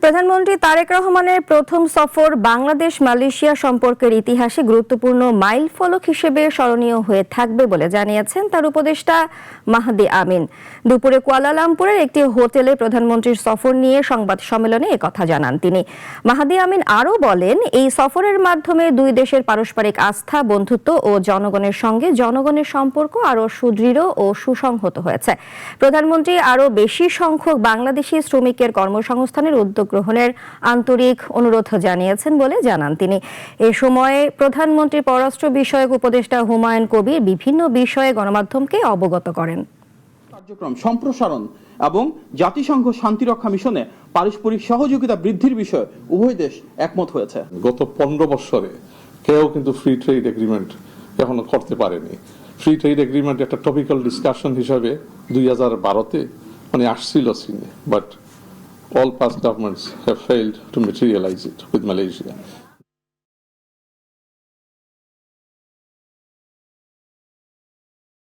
প্রধানমন্ত্রী তারেক রহমানের প্রথম সফর বাংলাদেশ মালয়েশিয়া সম্পর্কের ইতিহাসে গুরুত্বপূর্ণ মাইলফলক হিসেবে স্মরণীয় হয়ে থাকবে বলে জানিয়েছেন তার উপদেষ্টা মাহদি আমিন। দুপুরে কুয়ালালামপুরের একটি হোটেলে প্রধানমন্ত্রীর সফর নিয়ে সংবাদ সম্মেলনে একথা জানান তিনি। মাহদি আমিন আরও বলেন, এই সফরের মাধ্যমে দুই দেশের পারস্পরিক আস্থা, বন্ধুত্ব ও জনগণের সঙ্গে জনগণের সম্পর্ক আরও সুদৃঢ় ও সুসংহত হয়েছে। প্রধানমন্ত্রী আরও বেশি সংখ্যক বাংলাদেশি শ্রমিকের কর্মসংস্থানের উদ্যোগ গ্রহণের আন্তরিক অনুরোধ জানিয়েছেন বলে জানান তিনি। এ সময়ে প্রধানমন্ত্রীর পররাষ্ট্র বিষয়ক উপদেষ্টা হুমায়ুন কবির বিভিন্ন বিষয়ে গণমাধ্যমকে অবগত করেন। কার্যক্রম সম্প্রসারণ এবং জাতিসংঘ শান্তিরক্ষা মিশনে পারস্পরিক সহযোগিতা বৃদ্ধির বিষয়ে উভয় দেশ একমত হয়েছে। গত 15 বছরে কেউ কিন্তু ফ্রি ট্রেড এগ্রিমেন্ট এখনো করতে পারেনি। ফ্রি ট্রেড এগ্রিমেন্ট একটা টপিক্যাল ডিসকাশন হিসাবে 2012-তে আসছিল সিনে, but all past governments have failed to materialize it with Malaysia.